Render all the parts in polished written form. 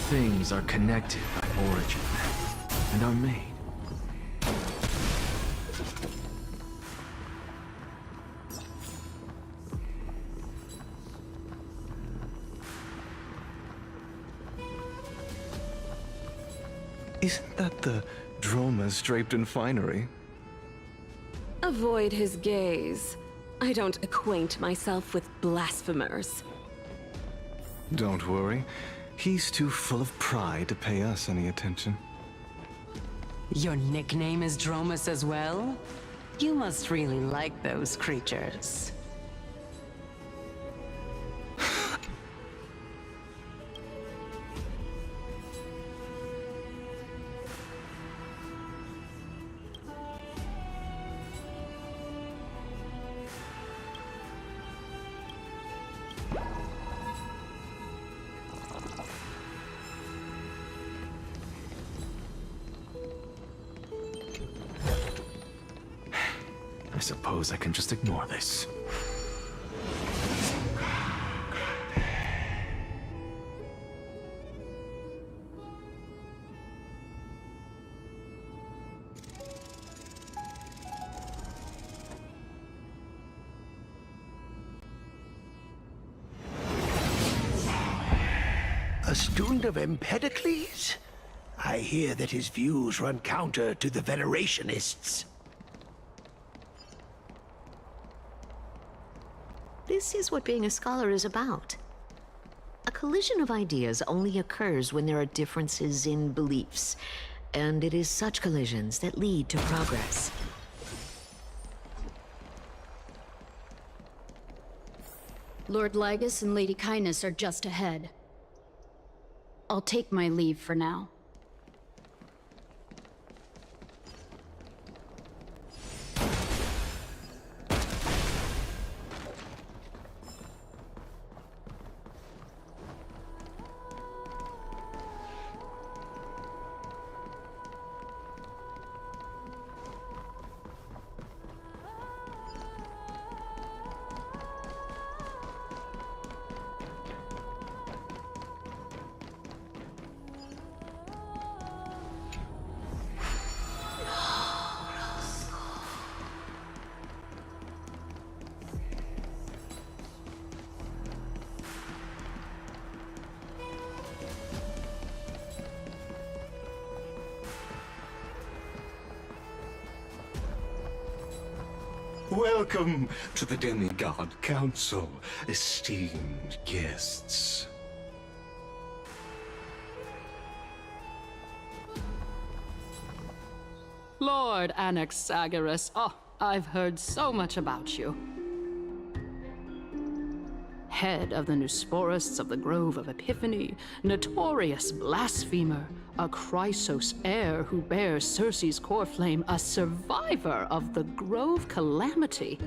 things are connected by origin, and are made. Isn't that the dromas draped in finery? Avoid his gaze. I don't acquaint myself with blasphemers. Don't worry. He's too full of pride to pay us any attention. Your nickname is Dromus as well? You must really like those creatures. I suppose I can just ignore this. A student of Empedocles? I hear that his views run counter to the Venerationists. This is what being a scholar is about. A collision of ideas only occurs when there are differences in beliefs, and it is such collisions that lead to progress. Lord Lygus and Lady Caenis are just ahead. I'll take my leave for now. Welcome to the Demigod Council, esteemed guests. Lord Anaxagoras, oh, I've heard so much about you. Head of the Neusporists of the Grove of Epiphany, notorious blasphemer, a Chrysos heir who bears Circe's core flame, a survivor of the Grove Calamity.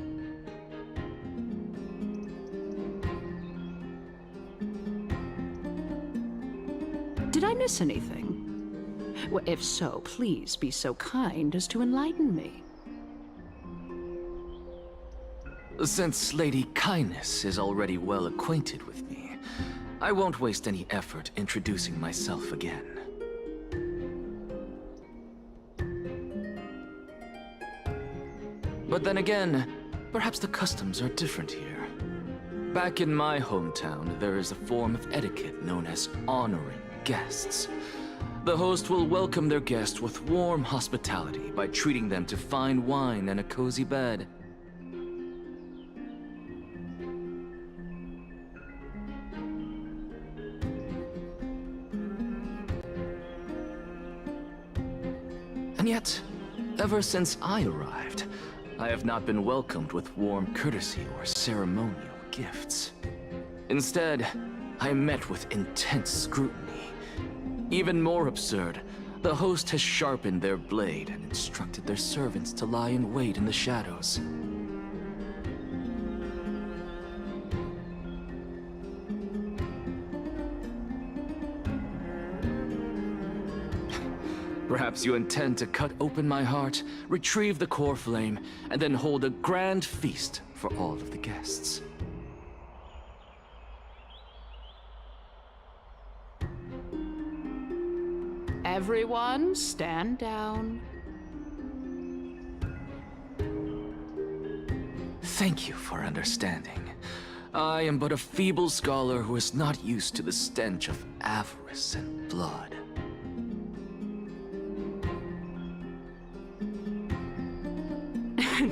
Did I miss anything? Well, if so, please be so kind as to enlighten me. Since Lady Caenis is already well acquainted with me, I won't waste any effort introducing myself again. But then again, perhaps the customs are different here. Back in my hometown, there is a form of etiquette known as honoring guests. The host will welcome their guest with warm hospitality by treating them to fine wine and a cozy bed. And yet, ever since I arrived, I have not been welcomed with warm courtesy or ceremonial gifts. Instead, I am met with intense scrutiny. Even more absurd, the host has sharpened their blade and instructed their servants to lie in wait in the shadows. Perhaps you intend to cut open my heart, retrieve the core flame, and then hold a grand feast for all of the guests. Everyone, stand down. Thank you for understanding. I am but a feeble scholar who is not used to the stench of avarice and blood.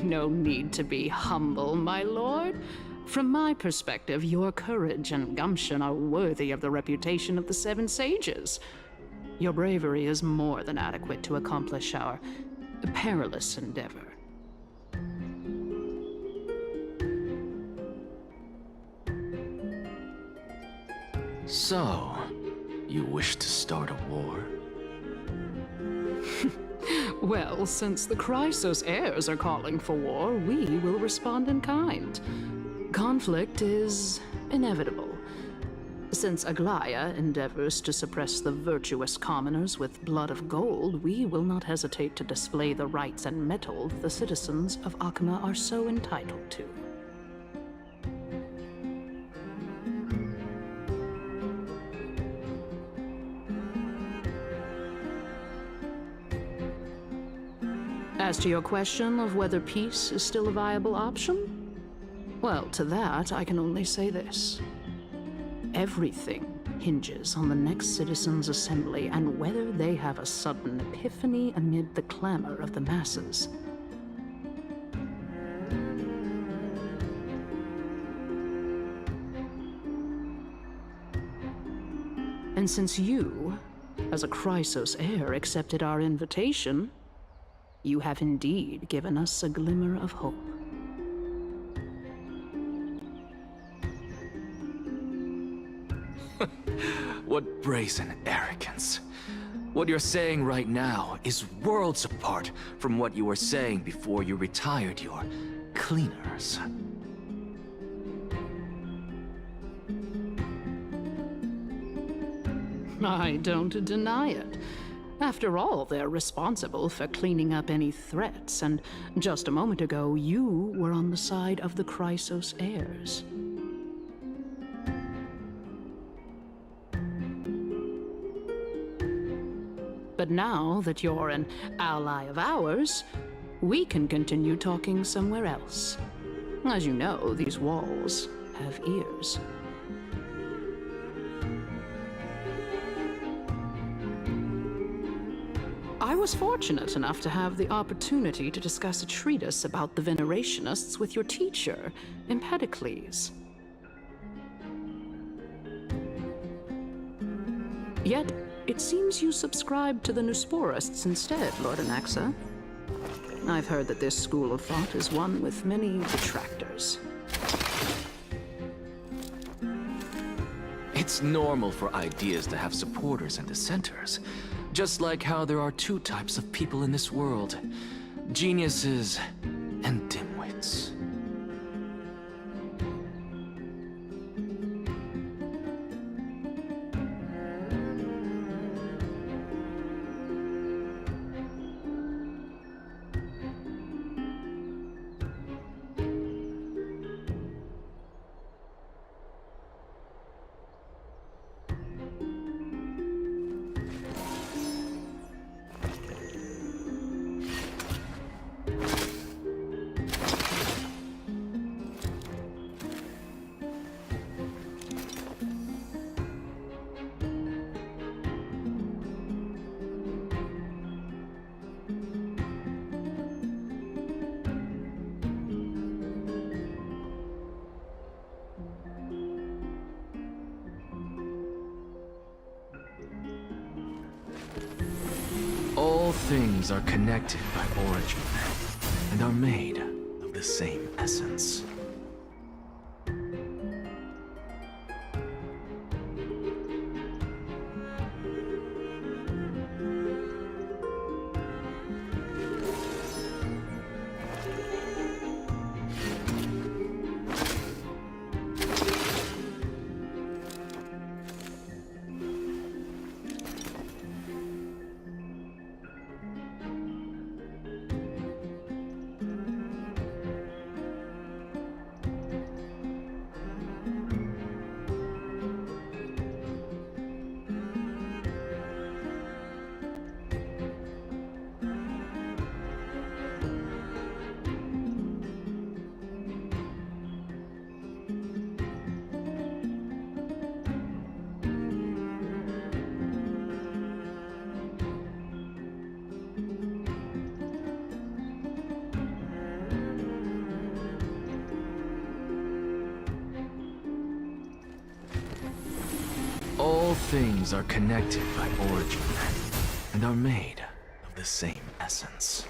No need to be humble, my lord. From my perspective, your courage and gumption are worthy of the reputation of the Seven Sages. Your bravery is more than adequate to accomplish our perilous endeavor. So, you wish to start a war? Well, since the Chrysos heirs are calling for war, we will respond in kind. Conflict is inevitable. Since Aglaya endeavors to suppress the virtuous commoners with blood of gold, we will not hesitate to display the rights and mettle the citizens of Akama are so entitled to. As to your question of whether peace is still a viable option, well, to that I can only say this. Everything hinges on the next citizens' assembly and whether they have a sudden epiphany amid the clamor of the masses. And since you, as a Chrysos heir, accepted our invitation, you have indeed given us a glimmer of hope. What brazen arrogance. What you're saying right now is worlds apart from what you were saying before you retired your cleaners. I don't deny it. After all, they're responsible for cleaning up any threats, and just a moment ago, you were on the side of the Chrysos heirs. But now that you're an ally of ours, we can continue talking somewhere else. As you know, these walls have ears. I was fortunate enough to have the opportunity to discuss a treatise about the Venerationists with your teacher, Empedocles. Yet, it seems you subscribe to the Nusporists instead, Lord Anaxa. I've heard that this school of thought is one with many detractors. It's normal for ideas to have supporters and dissenters. Just like how there are two types of people in this world. Geniuses and dimwits. All things are connected by origin, and are made of the same essence. things are connected by origin, and are made of the same essence.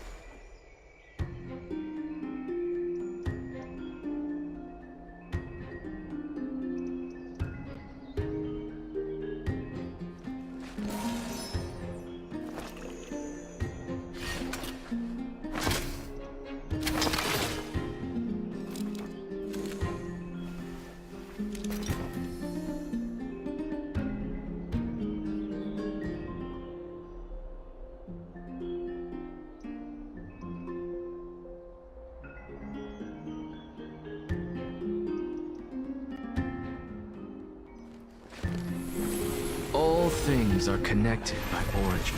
All things are connected by origin,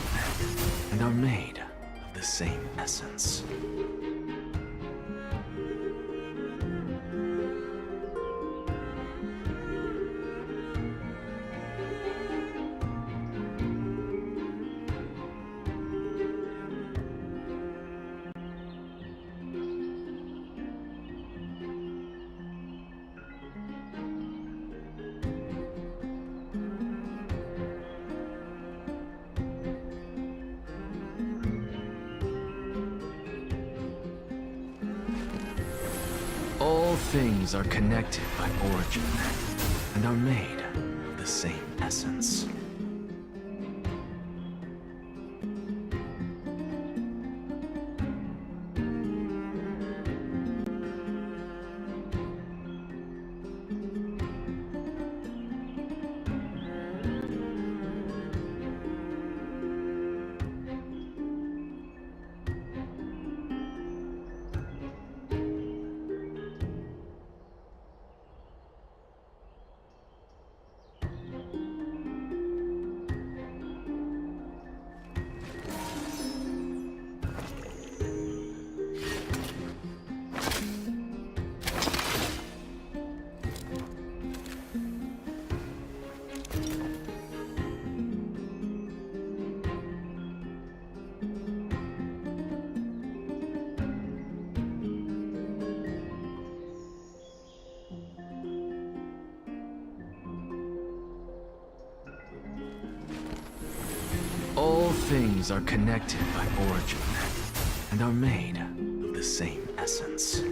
and are made of the same essence. All things are connected by origin, and are made of the same essence. All things are connected by origin, and are made of the same essence.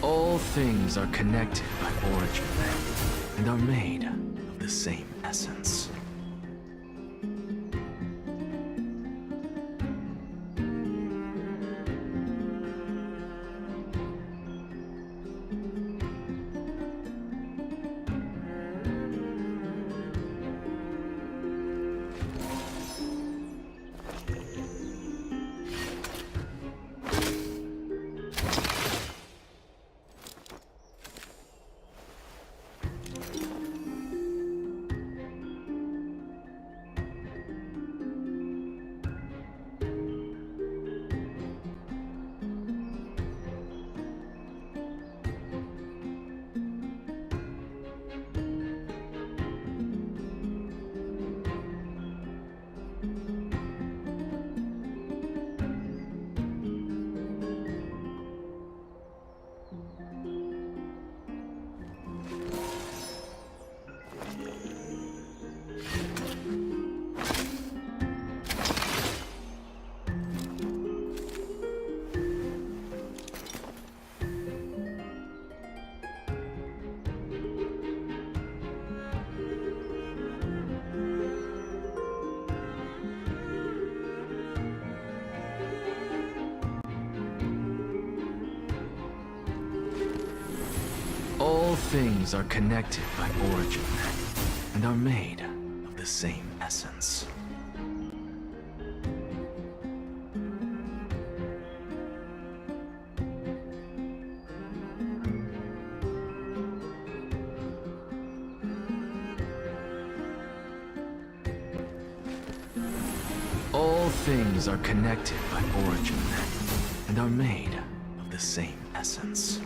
All things are connected by origin, and are made of the same essence. All things are connected by origin, and are made of the same essence. things are connected by origin, and are made of the same essence.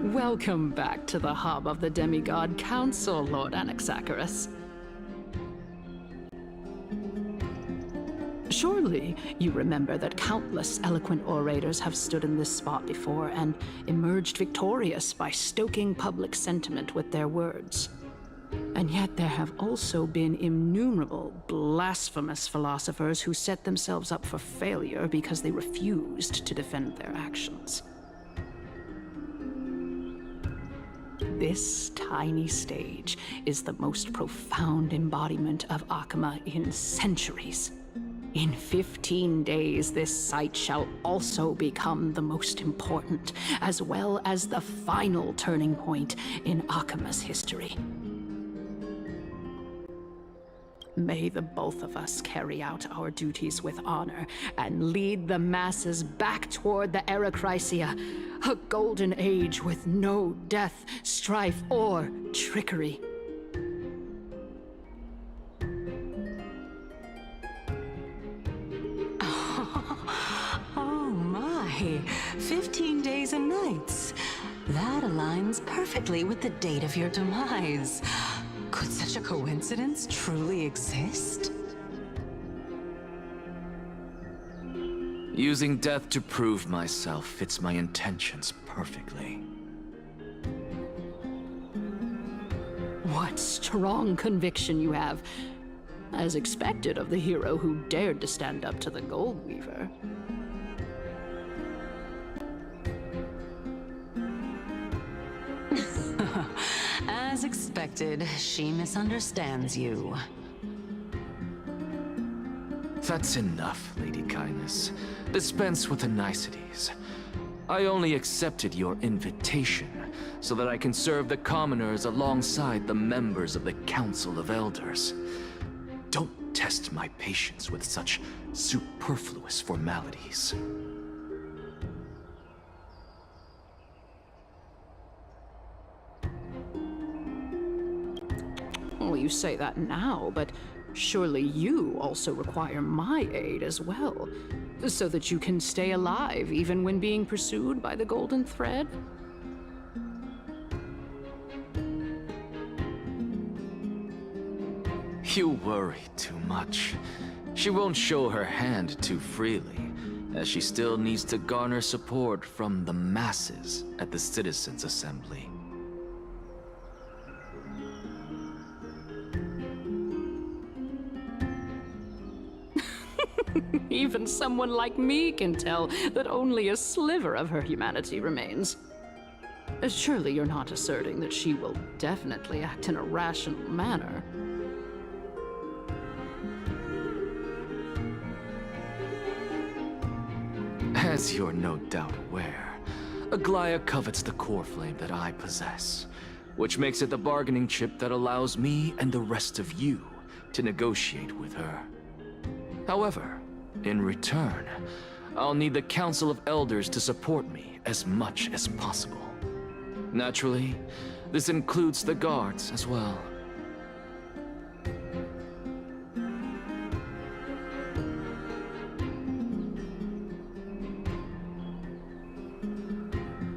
Welcome back to the hub of the Demigod Council, Lord Anaxagoras. Surely you remember that countless eloquent orators have stood in this spot before and emerged victorious by stoking public sentiment with their words. And yet there have also been innumerable blasphemous philosophers who set themselves up for failure because they refused to defend their actions. This tiny stage is the most profound embodiment of Akama in centuries. In 15 days, this site shall also become the most important, as well as the final turning point in Akama's history. May the both of us carry out our duties with honor and lead the masses back toward the Erechrysia, a golden age with no death, strife, or trickery. Oh my, 15 days and nights. That aligns perfectly with the date of your demise. Could such a coincidence truly exist? Using death to prove myself fits my intentions perfectly. What strong conviction you have, as expected of the hero who dared to stand up to the Gold Weaver. As expected, she misunderstands you. That's enough, Lady Caenis. Dispense with the niceties. I only accepted your invitation so that I can serve the commoners alongside the members of the Council of Elders. Don't test my patience with such superfluous formalities. Well, you say that now, but surely you also require my aid as well, so that you can stay alive even when being pursued by the Golden Thread? You worry too much. She won't show her hand too freely, as she still needs to garner support from the masses at the Citizens' Assembly. Even someone like me can tell that only a sliver of her humanity remains. Surely you're not asserting that she will definitely act in a rational manner. As you're no doubt aware, Aglaya covets the core flame that I possess, which makes it the bargaining chip that allows me and the rest of you to negotiate with her. However, in return, I'll need the Council of Elders to support me as much as possible. Naturally, this includes the guards as well.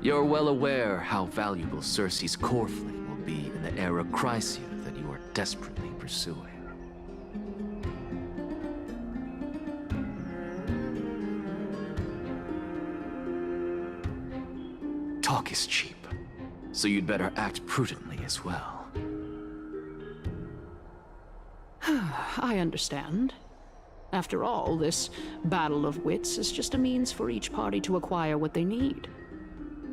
You're well aware how valuable Cersei's core flame will be in the era Chrysia that you are desperately pursuing. Talk is cheap, so you'd better act prudently as well. I understand. After all, this battle of wits is just a means for each party to acquire what they need.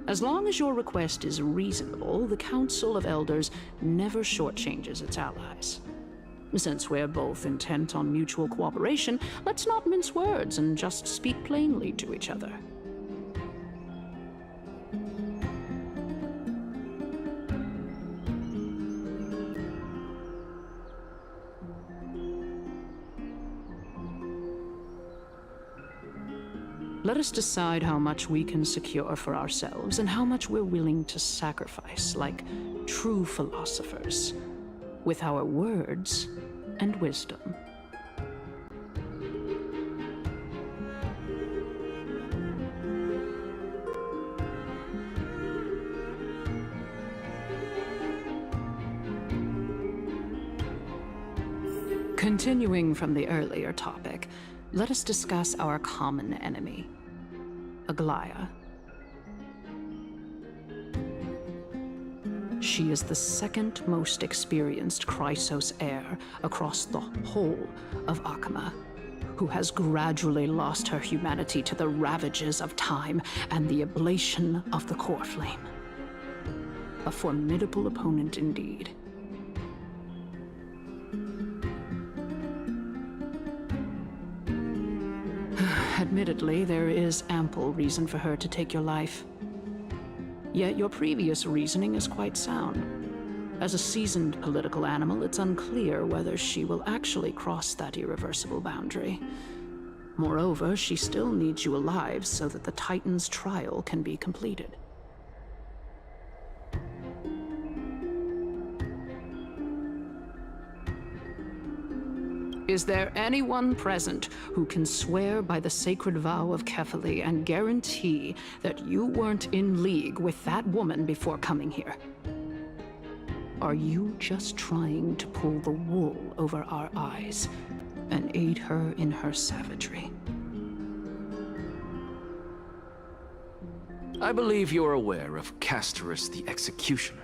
As long as your request is reasonable, the Council of Elders never shortchanges its allies. Since we're both intent on mutual cooperation, let's not mince words and just speak plainly to each other. Let us decide how much we can secure for ourselves and how much we're willing to sacrifice, like true philosophers, with our words and wisdom. Continuing from the earlier topic, let us discuss our common enemy, Aglaya. She is the second most experienced Chrysos heir across the whole of Akama, who has gradually lost her humanity to the ravages of time and the ablation of the core flame. A formidable opponent indeed. Admittedly, there is ample reason for her to take your life. Yet your previous reasoning is quite sound. As a seasoned political animal, it's unclear whether she will actually cross that irreversible boundary. Moreover, she still needs you alive so that the Titan's trial can be completed. Is there anyone present who can swear by the sacred vow of Kefali and guarantee that you weren't in league with that woman before coming here? Are you just trying to pull the wool over our eyes and aid her in her savagery? I believe you're aware of Castorus the Executioner.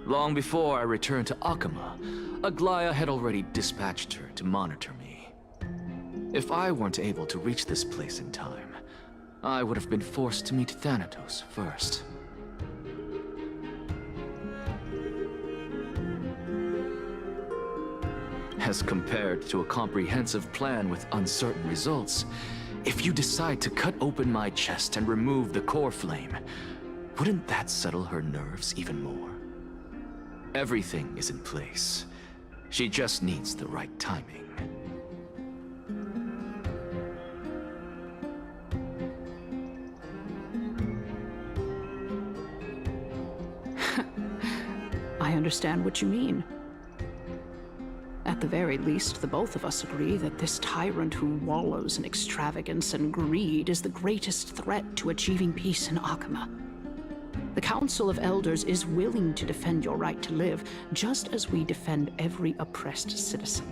Long before I returned to Akama, Aglaya had already dispatched her to monitor me. If I weren't able to reach this place in time, I would have been forced to meet Thanatos first. As compared to a comprehensive plan with uncertain results, if you decide to cut open my chest and remove the core flame, wouldn't that settle her nerves even more? Everything is in place. She just needs the right timing. I understand what you mean. At the very least, the both of us agree that this tyrant who wallows in extravagance and greed is the greatest threat to achieving peace in Akama. The Council of Elders is willing to defend your right to live, just as we defend every oppressed citizen.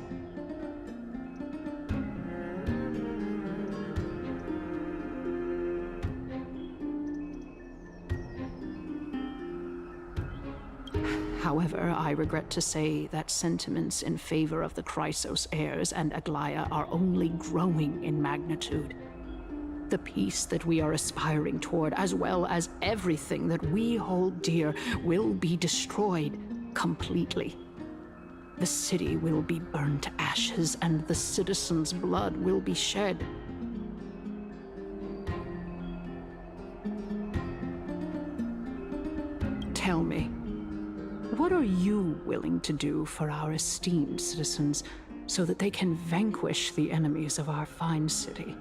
However, I regret to say that sentiments in favor of the Chrysos heirs and Aglaya are only growing in magnitude. The peace that we are aspiring toward, as well as everything that we hold dear, will be destroyed completely. The city will be burned to ashes, and the citizens' blood will be shed. Tell me, what are you willing to do for our esteemed citizens so that they can vanquish the enemies of our fine city?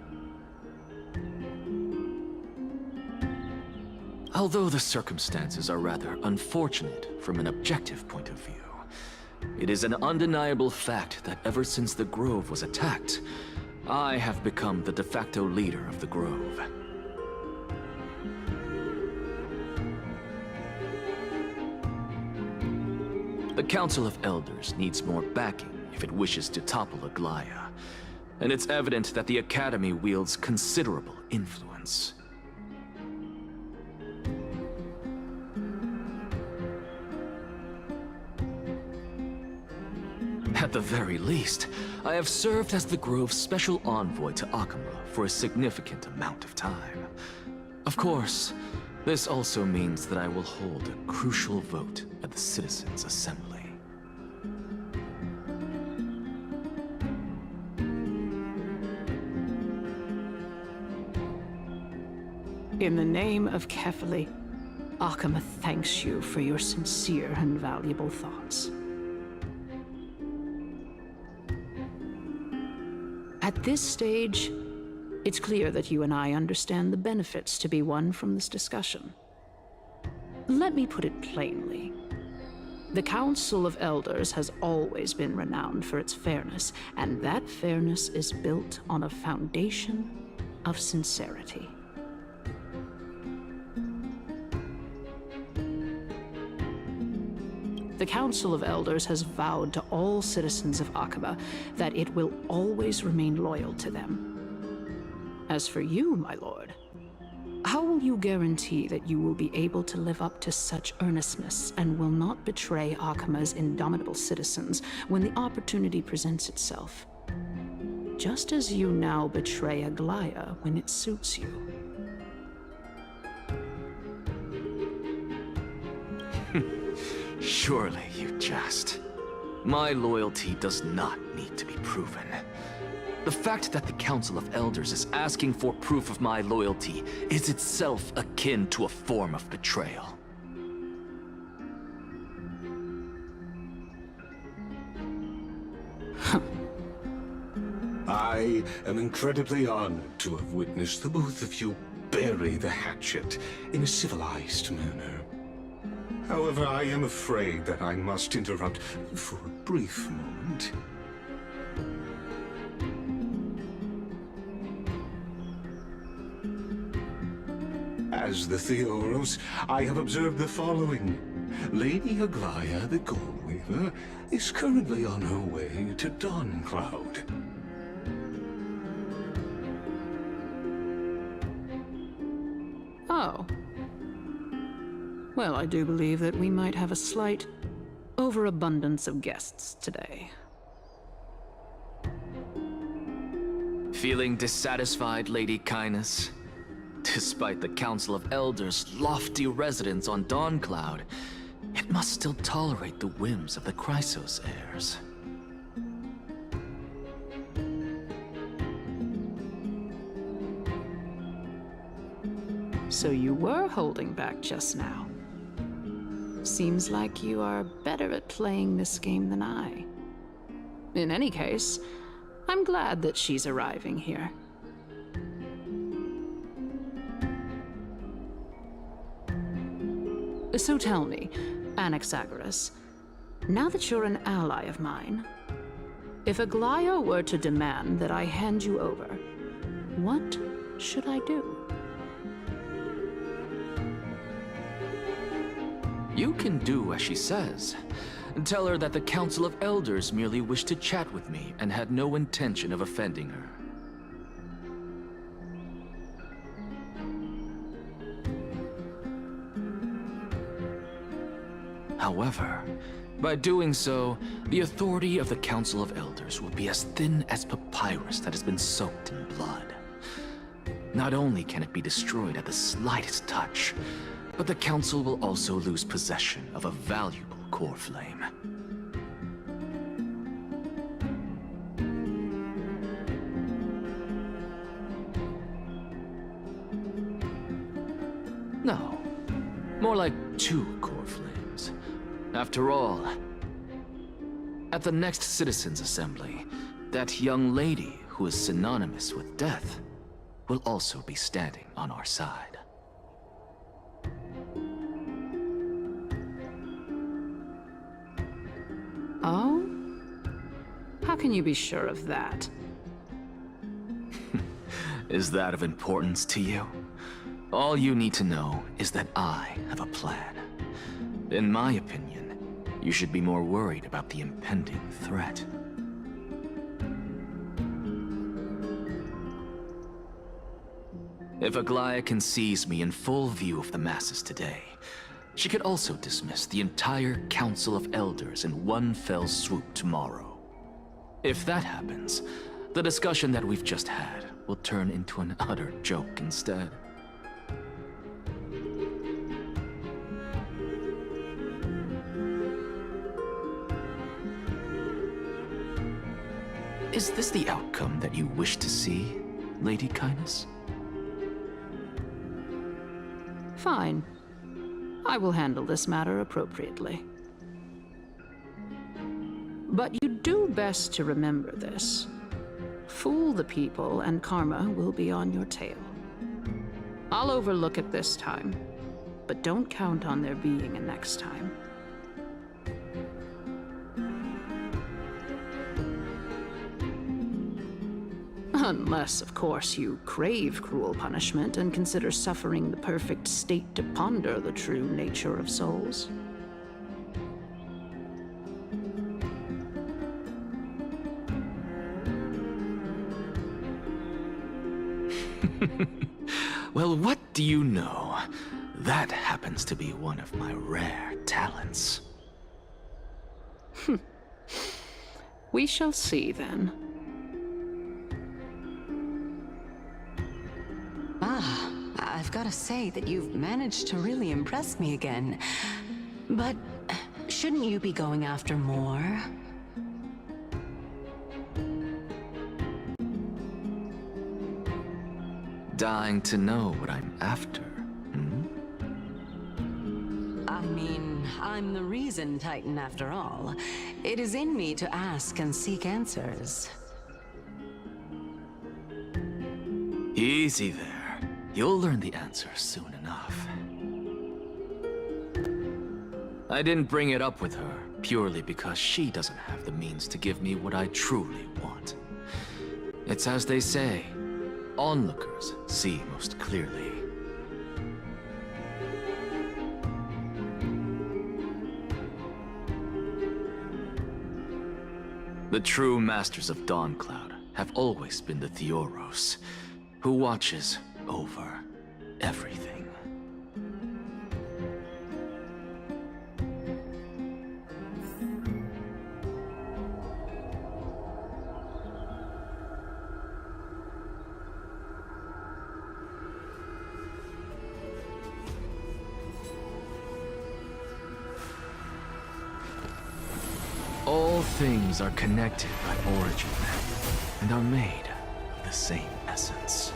Although the circumstances are rather unfortunate from an objective point of view, it is an undeniable fact that ever since the Grove was attacked, I have become the de facto leader of the Grove. The Council of Elders needs more backing if it wishes to topple Aglaya, and it's evident that the Academy wields considerable influence. At the very least, I have served as the Grove's special envoy to Akama for a significant amount of time. Of course, this also means that I will hold a crucial vote at the Citizens' Assembly. In the name of Kefali, Akama thanks you for your sincere and valuable thoughts. At this stage, it's clear that you and I understand the benefits to be won from this discussion. Let me put it plainly. The Council of Elders has always been renowned for its fairness, and that fairness is built on a foundation of sincerity. The Council of Elders has vowed to all citizens of Akaba that it will always remain loyal to them. As for you, my lord, how will you guarantee that you will be able to live up to such earnestness and will not betray Akama's indomitable citizens when the opportunity presents itself? Just as you now betray Aglaya when it suits you. Surely you jest. My loyalty does not need to be proven. The fact that the Council of Elders is asking for proof of my loyalty is itself akin to a form of betrayal. I am incredibly honored to have witnessed the both of you bury the hatchet in a civilized manner. However, I am afraid that I must interrupt for a brief moment. As the Theoros, I have observed the following. Lady Aglaya, the Goldweaver, is currently on her way to Dawncloud. Oh. Well, I do believe that we might have a slight overabundance of guests today. Feeling dissatisfied, Lady Caenis? Despite the Council of Elders' lofty residence on Dawncloud, it must still tolerate the whims of the Chrysos heirs. So you were holding back just now. Seems like you are better at playing this game than I. In any case, I'm glad that she's arriving here. So tell me, Anaxagoras, now that you're an ally of mine, if Aglaya were to demand that I hand you over, what should I do? You can do as she says. Tell her that the Council of Elders merely wished to chat with me and had no intention of offending her. However, by doing so, the authority of the Council of Elders will be as thin as papyrus that has been soaked in blood. Not only can it be destroyed at the slightest touch, but the Council will also lose possession of a valuable core flame. No, more like 2 core flames. After all, at the next Citizens' Assembly, that young lady who is synonymous with death will also be standing on our side. Oh? How can you be sure of that? Is that of importance to you? All you need to know is that I have a plan. In my opinion, you should be more worried about the impending threat. If Aglaia sees me in full view of the masses today, she could also dismiss the entire Council of Elders in one fell swoop tomorrow. If that happens, the discussion that we've just had will turn into an utter joke instead. Is this the outcome that you wish to see, Lady Caenis? Fine. I will handle this matter appropriately. But you do best to remember this. Fool the people and karma will be on your tail. I'll overlook it this time, but don't count on there being a next time. Unless, of course, you crave cruel punishment and consider suffering the perfect state to ponder the true nature of souls. Well, what do you know? That happens to be one of my rare talents. We shall see, then. I've got to say that you've managed to really impress me again. But shouldn't you be going after more? Dying to know what I'm after, I mean, I'm the reason Titan after all. It is in me to ask and seek answers. Easy there. You'll learn the answers soon enough. I didn't bring it up with her purely because she doesn't have the means to give me what I truly want. It's as they say, onlookers see most clearly. The true masters of Dawncloud have always been the Theoros, who watches over everything. All things are connected by origin and are made of the same essence.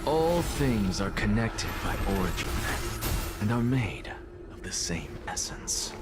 All things are connected by origin and are made of the same essence.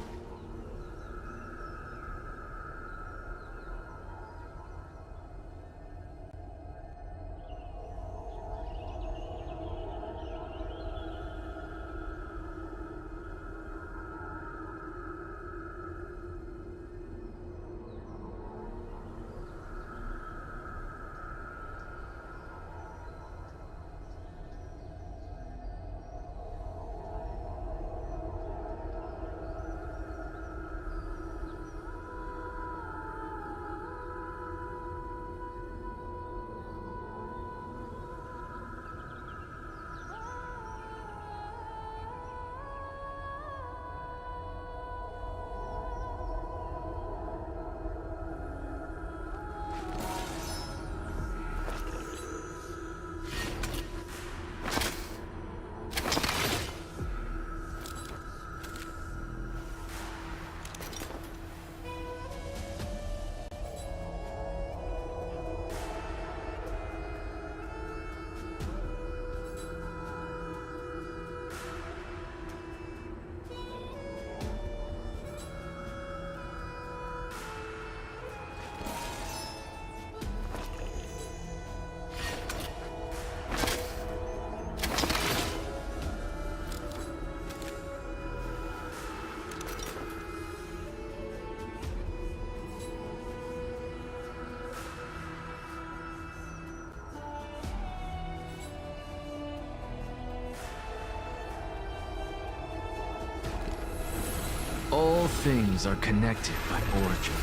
All things are connected by origin,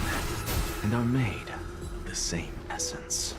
and are made of the same essence.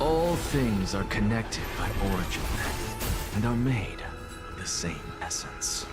All things are connected by origin, and are made of the same essence.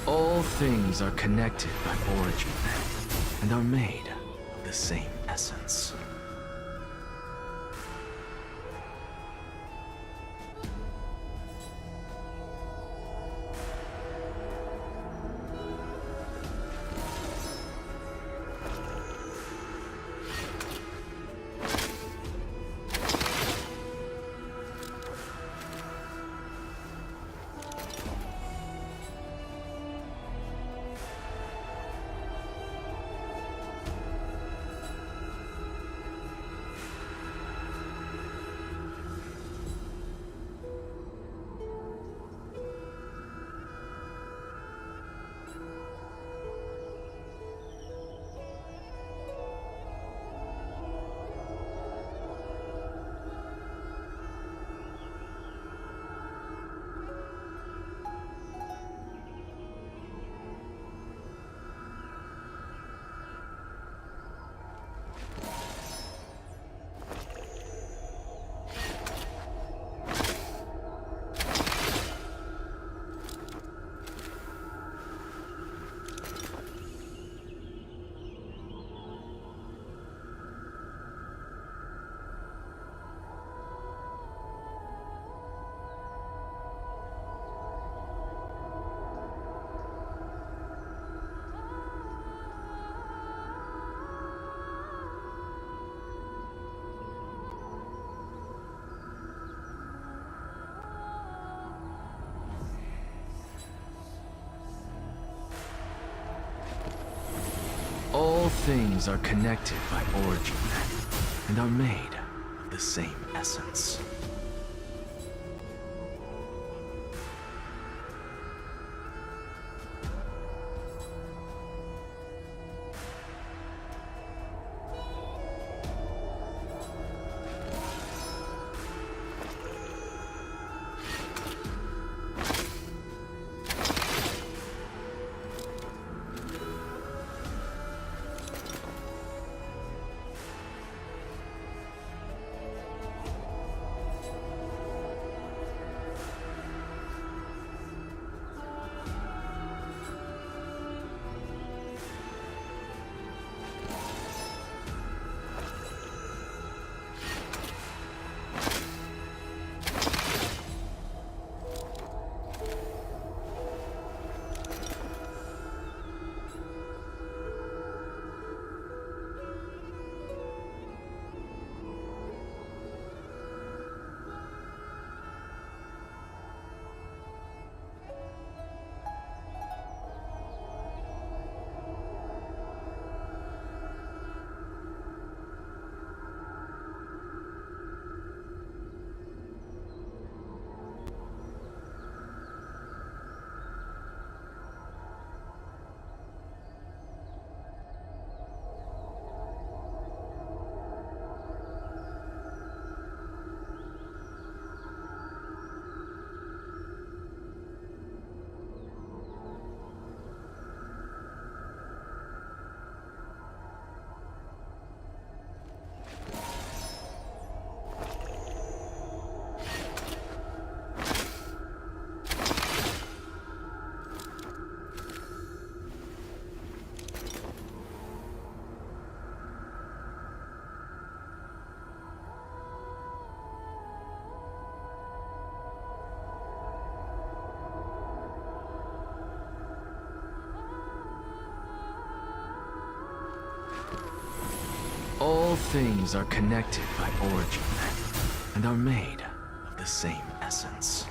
All things are connected by origin, and are made of the same essence. things are connected by origin, and are made of the same essence. All things are connected by origin, and are made of the same essence.